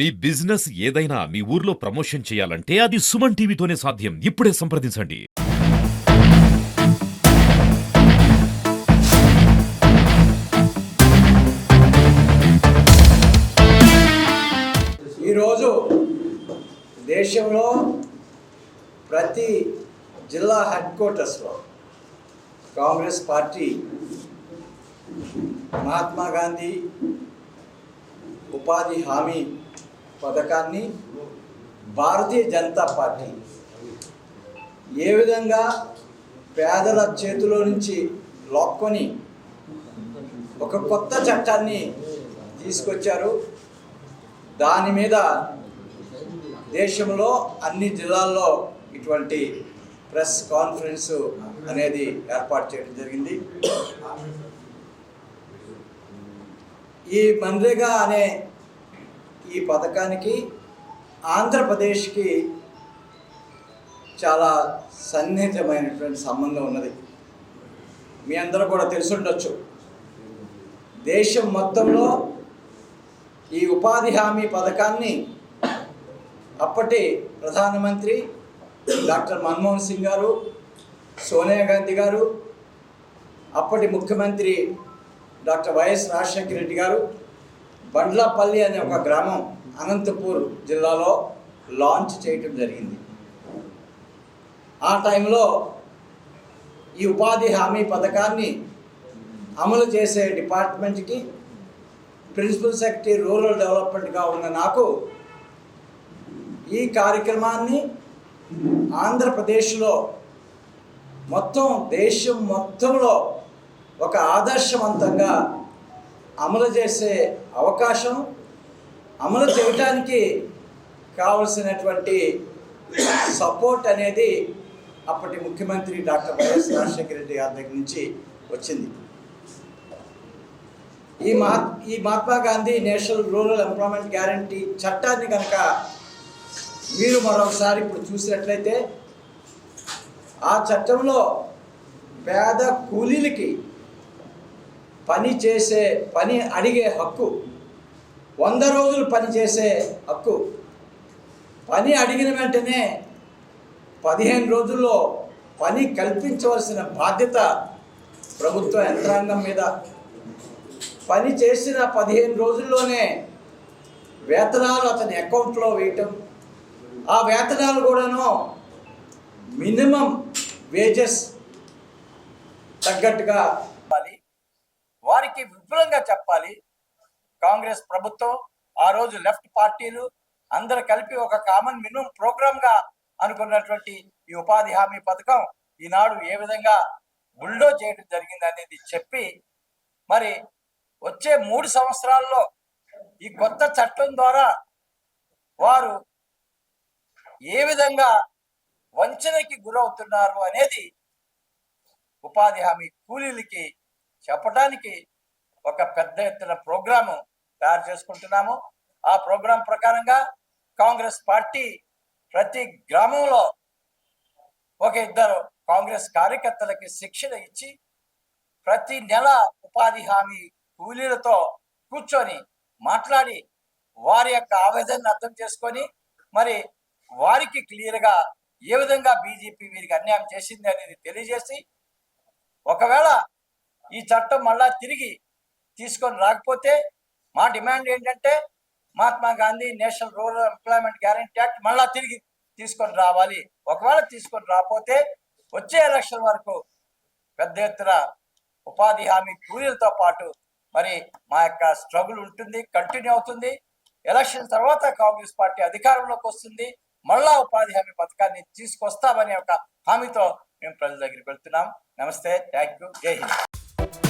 మీ business ఏదైనా మీ ఊర్లో promotion చేయాలంటే అది సుమన్ టీవీతోనే సాధ్యం. ఇప్పుడే సంప్రదించండి. ఈరోజు దేశంలో ప్రతి జిల్లా హెడ్ క్వార్టర్స్లో కాంగ్రెస్ పార్టీ మహాత్మా గాంధీ ఉపాధి హామీ పథకాన్ని భారతీయ జనతా పార్టీ ఏ విధంగా పేదల చేతిలో నుంచి లాక్కొని ఒక కొత్త చట్టాన్ని తీసుకొచ్చారు. దాని మీద దేశంలో అన్ని జిల్లాల్లో ఇటువంటి ప్రెస్ కాన్ఫరెన్స్ అనేది ఏర్పాటు చేయడం జరిగింది. ఈ మన్రేగా అనే ఈ పథకానికి ఆంధ్రప్రదేశ్కి చాలా సన్నిహితమైనటువంటి సంబంధం ఉన్నది. మీ అందరూ కూడా తెలుసుండొచ్చు, దేశం మొత్తంలో ఈ ఉపాధి హామీ పథకాన్ని అప్పటి ప్రధానమంత్రి డాక్టర్ మన్మోహన్ సింగ్ గారు, సోనియా గాంధీ గారు, అప్పటి ముఖ్యమంత్రి డాక్టర్ వైఎస్ రాజశేఖర రెడ్డి గారు బండ్లపల్లి అనే ఒక గ్రామం అనంతపూర్ జిల్లాలో లాంచ్ చేయటం జరిగింది. ఆ టైంలో ఈ ఉపాధి హామీ పథకాన్ని అమలు చేసే డిపార్ట్మెంట్కి ప్రిన్సిపల్ సెక్రటరీ రూరల్ డెవలప్మెంట్గా ఉన్న నాకు ఈ కార్యక్రమాన్ని ఆంధ్రప్రదేశ్లో మొత్తం దేశం మొత్తంలో ఒక ఆదర్శవంతంగా అమలు చేసే అవకాశం, అమలు చేయడానికి కావలసినటువంటి సపోర్ట్ అనేది అప్పటి ముఖ్యమంత్రి డాక్టర్ వైఎస్ రాజశేఖర రెడ్డి గారి దగ్గర నుంచి వచ్చింది. ఈ Mahatma Gandhi national rural employment guarantee చట్టాన్ని కనుక మీరు మరొకసారి ఇప్పుడు చూసినట్లయితే, ఆ చట్టంలో పేద కూలీలకి పని అడిగే హక్కు, 100 రోజులు పని చేసే హక్కు, పని అడిగిన వెంటనే 15 రోజుల్లో పని కల్పించవలసిన బాధ్యత ప్రభుత్వ యంత్రాంగం మీద, పని చేసిన 15 రోజుల్లోనే వేతనాలు అతని అకౌంట్లో వేయటం, ఆ వేతనాలు కూడాను మినిమం వేజెస్ తగ్గట్టుగా వారికి విపులంగా చెప్పాలి. కాంగ్రెస్ ప్రభుత్వం ఆ రోజు లెఫ్ట్ పార్టీలు అందరూ కలిపి ఒక కామన్ మినిమం ప్రోగ్రామ్గా అనుకున్నటువంటి ఈ ఉపాధి హామీ పథకం ఈనాడు ఏ విధంగా బుల్డో చేయడం జరిగింది అనేది చెప్పి, మరి వచ్చే 3 సంవత్సరాల్లో ఈ కొత్త చట్టం ద్వారా వారు ఏ విధంగా వంచనకి గురవుతున్నారు అనేది ఉపాధి హామీ కూలీలకి చెప్పడానికి ఒక పెద్ద ఎత్తున ప్రోగ్రాము తయారు చేసుకుంటున్నాము. ఆ ప్రోగ్రాం ప్రకారంగా కాంగ్రెస్ పార్టీ ప్రతి గ్రామంలో ఒక 2 కాంగ్రెస్ కార్యకర్తలకి శిక్షణ ఇచ్చి ప్రతి నెల ఉపాధి హామీ కూలీలతో కూర్చొని మాట్లాడి వారి యొక్క ఆవేదనను అర్థం చేసుకొని, మరి వారికి క్లియర్గా ఏ విధంగా బీజేపీ వీరికి అన్యాయం చేసింది అనేది తెలియజేసి, ఒకవేళ ఈ చట్టం మళ్ళా తిరిగి తీసుకొని రాకపోతే మా డిమాండ్ ఏంటంటే Mahatma Gandhi national rural employment guarantee act మళ్ళా తిరిగి తీసుకొని రావాలి. ఒకవేళ తీసుకొని రాకపోతే వచ్చే ఎలక్షన్ వరకు పెద్ద ఎత్తున ఉపాధి హామీ కూలీలతో పాటు మరి మా యొక్క స్ట్రగుల్ ఉంటుంది, కంటిన్యూ అవుతుంది. ఎలక్షన్ తర్వాత కాంగ్రెస్ పార్టీ అధికారంలోకి వస్తుంది, మళ్ళా ఉపాధి హామీ పథకాన్ని తీసుకొస్తామనే ఒక హామీతో మేము ప్రజల దగ్గరికి వెళ్తున్నాం. నమస్తే, థ్యాంక్ యూ, జై హింద్.